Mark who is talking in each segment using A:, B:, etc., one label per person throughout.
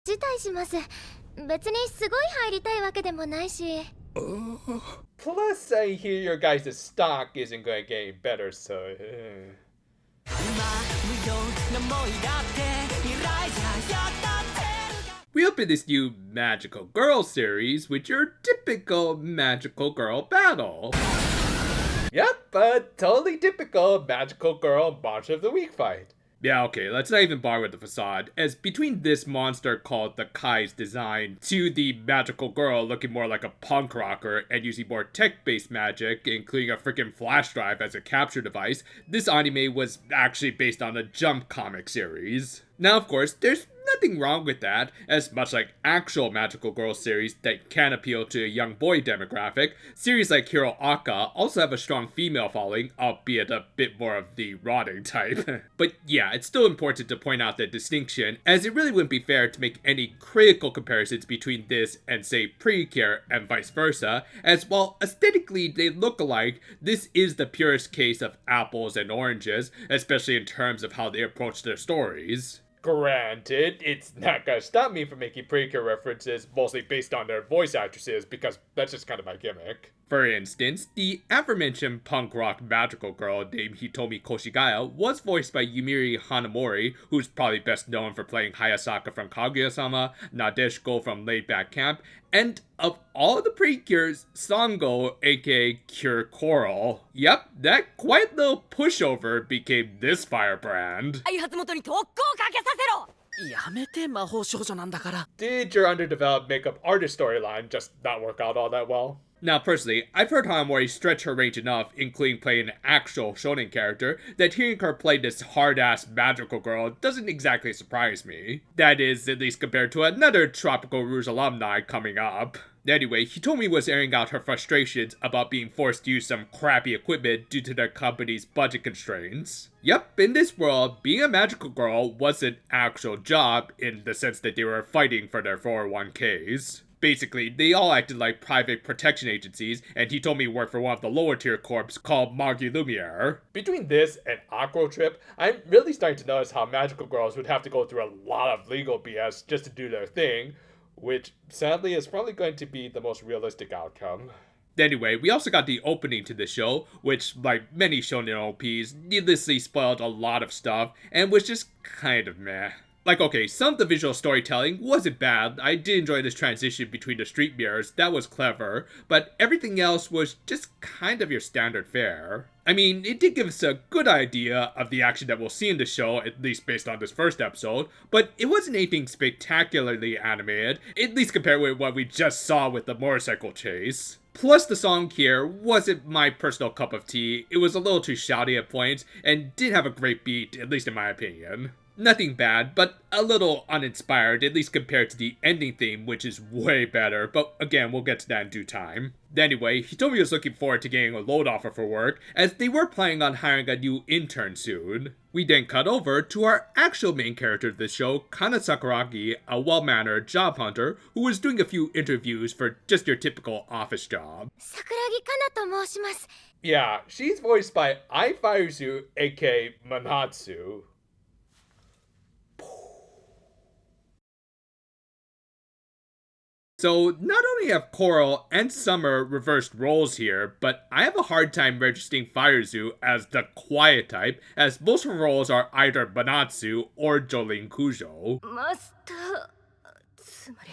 A: 辞退します。別にすごい入りたいわけでもないし。
B: Plus, I hear your guys' stock isn't going to get any better, so.
C: We open this new Magical Girl series with your typical Magical Girl battle.
B: Yep, a totally typical Magical Girl Monster of the Week fight.
C: Yeah, okay, let's not even bother with the facade, as between this monster called the Kai's design to the magical girl looking more like a punk rocker and using more tech-based magic, including a freaking flash drive as a capture device, this anime was actually based on a Jump comic series. Now, of course, there's nothing wrong with that, as much like actual magical girl series that can appeal to a young boy demographic, series like Hero Aka also have a strong female following, albeit a bit more of the rotting type. But yeah, it's still important to point out the distinction, as it really wouldn't be fair to make any critical comparisons between this and say Precure and vice versa, as while aesthetically they look alike, this is the purest case of apples and oranges, especially in terms of how they approach their stories.
B: Granted, it's not gonna stop me from making Precure references mostly based on their voice actresses, because that's just kind of my gimmick.
C: For instance, the aforementioned punk rock magical girl named Hitomi Koshigaya was voiced by Yumiri Hanamori, who's probably best known for playing Hayasaka from Kaguya-sama, Nadeshiko from Laid Back Camp, and of all the Precures, Sango, aka Cure Coral. Yep, that quiet little pushover became this firebrand.
B: Did your underdeveloped makeup artist storyline just not work out all that well?
C: Now, personally, I've heard Hanamori stretch her range enough, including playing an actual shonen character, that hearing her play this hard-ass magical girl doesn't exactly surprise me. That is, at least compared to another Tropical Rouge alumni coming up. Anyway, Hitomi was airing out her frustrations about being forced to use some crappy equipment due to their company's budget constraints. Yep, in this world, being a magical girl was an actual job in the sense that they were fighting for their 401ks. Basically, they all acted like private protection agencies, and he told me he worked for one of the lower tier corps called Magilumiere.
B: Between this and Aqua Trip, I'm really starting to notice how magical girls would have to go through a lot of legal BS just to do their thing, which sadly is probably going to be the most realistic outcome.
C: Anyway, we also got the opening to the show, which, like many shonen OPs, needlessly spoiled a lot of stuff, and was just kind of meh. Like, okay, some of the visual storytelling wasn't bad. I did enjoy this transition between the street mirrors, that was clever, but everything else was just kind of your standard fare. I mean, it did give us a good idea of the action that we'll see in the show, at least based on this first episode, but it wasn't anything spectacularly animated, at least compared with what we just saw with the motorcycle chase. Plus, the song here wasn't my personal cup of tea. It was a little too shouty at points, and didn't have a great beat, at least in my opinion. Nothing bad, but a little uninspired, at least compared to the ending theme, which is way better, but again, we'll get to that in due time. Anyway, Hitomi was looking forward to getting a load offer for work, as they were planning on hiring a new intern soon. We then cut over to our actual main character of the show, Kana Sakuragi, a well-mannered job hunter who was doing a few interviews for just your typical office job.
A: Sakuragi Kana と申します。
B: Yeah, she's voiced by Ai Fairuzu, aka Manatsu.
C: So, not only have Coral and Summer reversed roles here, but I have a hard time registering Fairuzu as the quiet type, as most of her roles are either Banatsu or Jolene Kujo.
A: マスターつまり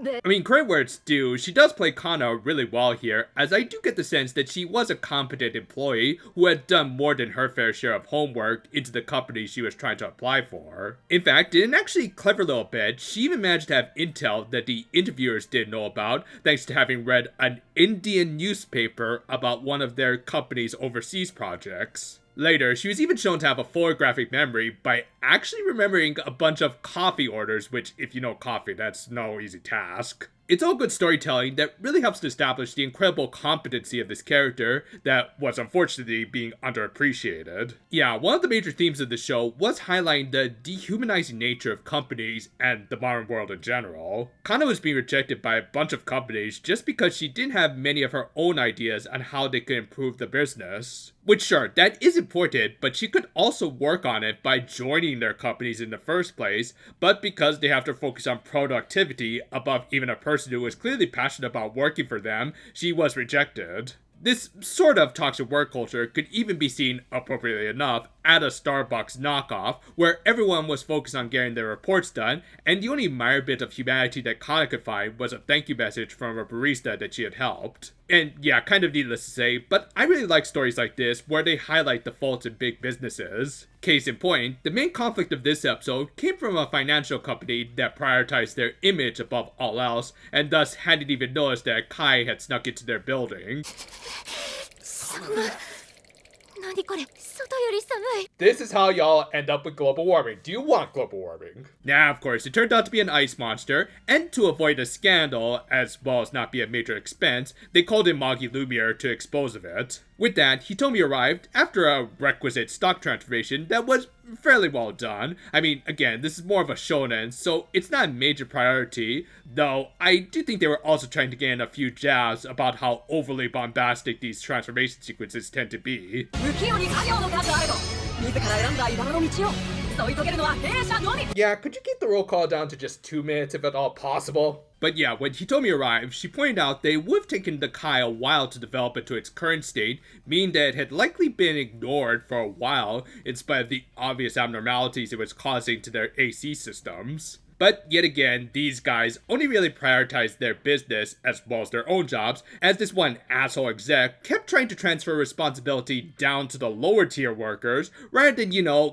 C: I mean, credit where it's due, she does play Kana really well here, as I do get the sense that she was a competent employee who had done more than her fair share of homework into the company she was trying to apply for. In fact, in an actually clever little bit, she even managed to have intel that the interviewers didn't know about, thanks to having read an Indian newspaper about one of their company's overseas projects. Later, she was even shown to have a photographic memory by actually remembering a bunch of coffee orders, which, if you know coffee, that's no easy task. it's all good storytelling that really helps to establish the incredible competency of this character that was unfortunately being underappreciated. Yeah, one of the major themes of the show was highlighting the dehumanizing nature of companies and the modern world in general. Kana was being rejected by a bunch of companies just because she didn't have many of her own ideas on how they could improve the business. Which, sure, that is important, but she could also work on it by joining their companies in the first place, but because they have to focus on productivity above even a person who was clearly passionate about working for them, she was rejected. This sort of toxic work culture could even be seen, appropriately enough, at a Starbucks knockoff, where everyone was focused on getting their reports done, and the only minor bit of humanity that Kana could find was a thank you message from a barista that she had helped. And yeah, kind of needless to say, but I really like stories like this where they highlight the faults in big businesses. Case in point, the main conflict of this episode came from a financial company that prioritized their image above all else, and thus hadn't even noticed that Kai had snuck into their building.
B: This is how y'all end up with global warming. Do you want global warming?
C: Nah, of course, it turned out to be an ice monster, and to avoid a scandal, as well as not be a major expense, they called in Magilumiere to expose of it. With that, Hitomi arrived after a requisite stock transformation that was fairly well done. I mean, again, this is more of a shonen, so it's not a major priority, though I do think they were also trying to get in a few jabs about how overly bombastic these transformation sequences tend to be.
B: Yeah, could you keep the roll call down to just 2 minutes if at all possible?
C: But yeah, when Hitomi arrived, she pointed out they would have taken the Kai a while to develop it to its current state, meaning that it had likely been ignored for a while in spite of the obvious abnormalities it was causing to their AC systems. But yet again, these guys only really prioritized their business as well as their own jobs, as this one asshole exec kept trying to transfer responsibility down to the lower tier workers, rather than,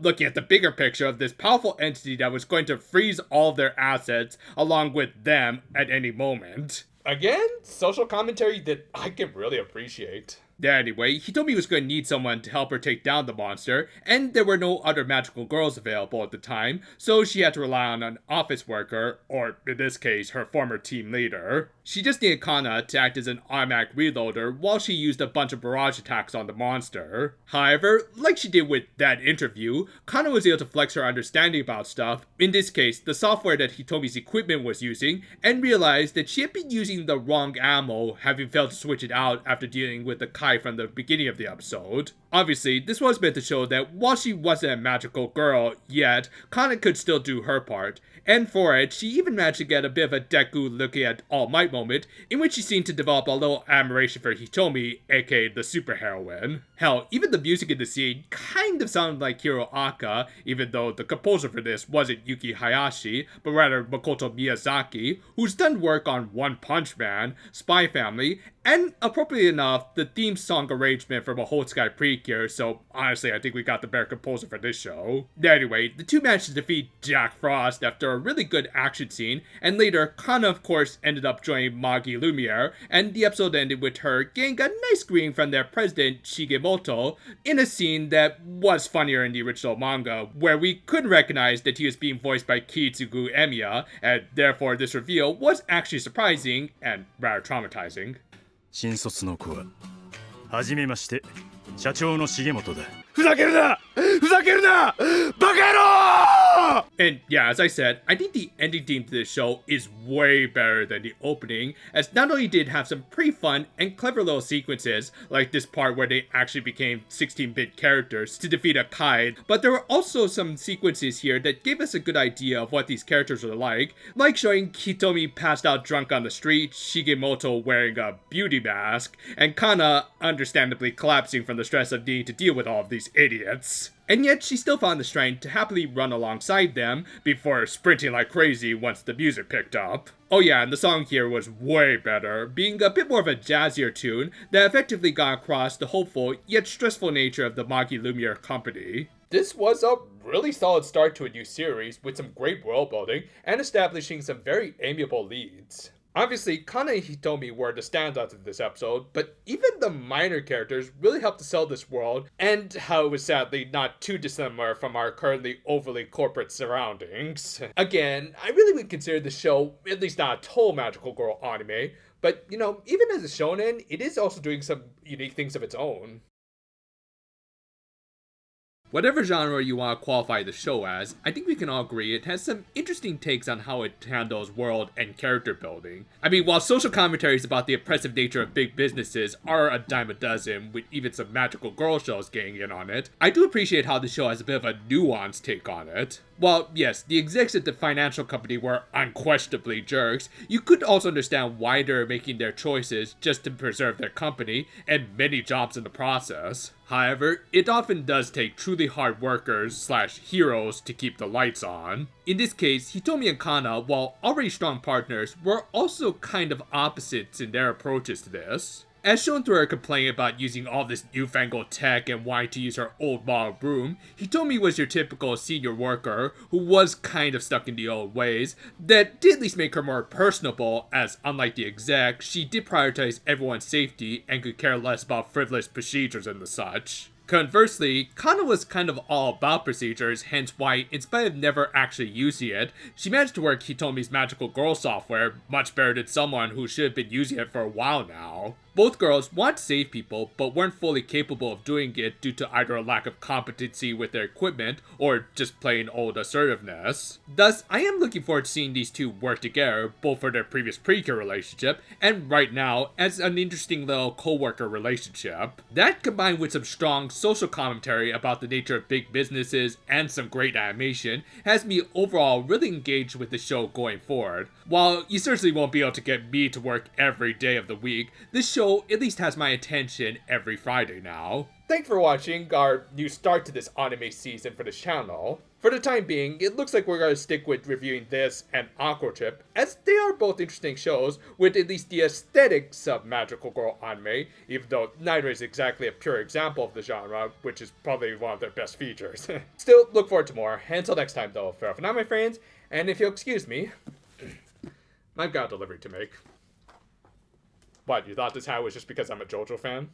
C: looking at the bigger picture of this powerful entity that was going to freeze all of their assets along with them at any moment.
B: Again, social commentary that I can really appreciate.
C: Yeah, anyway, Hitomi was going to need someone to help her take down the monster, and there were no other magical girls available at the time, so she had to rely on an office worker, or in this case, her former team leader. She just needed Kana to act as an automatic reloader while she used a bunch of barrage attacks on the monster. However, like she did with that interview, Kana was able to flex her understanding about stuff, in this case, the software that Hitomi's equipment was using, and realized that she had been using the wrong ammo, having failed to switch it out after dealing with the Kai from the beginning of the episode. Obviously, this was meant to show that while she wasn't a magical girl yet, Kana could still do her part, and for it, she even managed to get a bit of a Deku looking at All Might moment, in which she seemed to develop a little admiration for Hitomi, aka the superheroine. Hell, even the music in the scene kind of sounded like Hiro Aka, even though the composer for this wasn't Yuki Hayashi, but rather Makoto Miyazaki, who's done work on One Punch Man, Spy Family, and appropriately enough, the theme song arrangement from A Whole Sky Precure, so honestly I think we got the better composer for this show. Anyway, the two managed to defeat Jack Frost after a really good action scene, and later, Kana of course ended up joining Magilumiere, and the episode ended with her getting a nice greeting from their president, Shigemoto, in a scene that was funnier in the original manga, where we couldn't recognize that he was being voiced by Kitsugu Emiya, and therefore this reveal was actually surprising and rather traumatizing.
D: 新卒の子ははじめまして社長の重本だふざけるなふざけるなバカ野郎
C: And yeah, as I said, I think the ending theme to this show is way better than the opening, as not only did it have some pretty fun and clever little sequences, like this part where they actually became 16-bit characters to defeat a Kai, but there were also some sequences here that gave us a good idea of what these characters were like showing Hitomi passed out drunk on the street, Shigemoto wearing a beauty mask, and Kana understandably collapsing from the stress of needing to deal with all of these idiots. And yet she still found the strength to happily run alongside them before sprinting like crazy once the music picked up. Oh yeah, and the song here was way better, being a bit more of a jazzier tune that effectively got across the hopeful yet stressful nature of the Magilumiere company.
B: This was a really solid start to a new series with some great world building and establishing some very amiable leads. Obviously, Kana and Hitomi were the standouts of this episode, but even the minor characters really helped to sell this world, and how it was sadly not too dissimilar from our currently overly corporate surroundings. Again, I really would consider the show at least not a total magical girl anime, but you know, even as a shonen, it is also doing some unique things of its own.
C: Whatever genre you want to qualify the show as, I think we can all agree it has some interesting takes on how it handles world and character building. I mean, while social commentaries about the oppressive nature of big businesses are a dime a dozen, with even some magical girl shows getting in on it, I do appreciate how the show has a bit of a nuanced take on it. While, yes, the execs at the financial company were unquestionably jerks, you could also understand why they're making their choices just to preserve their company, and many jobs in the process. However, it often does take truly hard workers / heroes to keep the lights on. In this case, Hitomi and Kana, while already strong partners, were also kind of opposites in their approaches to this. As shown through her complaining about using all this newfangled tech and wanting to use her old model broom, Hitomi was your typical senior worker who was kind of stuck in the old ways, that did at least make her more personable, as unlike the exec, she did prioritize everyone's safety and could care less about frivolous procedures and the such. Conversely, Kana was kind of all about procedures, hence why, in spite of never actually using it, she managed to work Hitomi's magical girl software much better than someone who should have been using it for a while now. Both girls want to save people, but weren't fully capable of doing it due to either a lack of competency with their equipment, or just plain old assertiveness. Thus, I am looking forward to seeing these two work together, both for their previous pre-care relationship, and right now, as an interesting little co-worker relationship. That, combined with some strong social commentary about the nature of big businesses and some great animation, has me overall really engaged with the show going forward. While you certainly won't be able to get me to work every day of the week, this show at least has my attention every Friday now.
B: Thanks for watching our new start to this anime season for the channel. For the time being, it looks like we're going to stick with reviewing this and Aqua Trip, as they are both interesting shows with at least the aesthetics of magical girl anime, even though neither is exactly a pure example of the genre, which is probably one of their best features. Still, look forward to more. Until next time though, farewell for now my friends, and if you'll excuse me, I've got a delivery to make. What, you thought this hat was just because I'm a JoJo fan?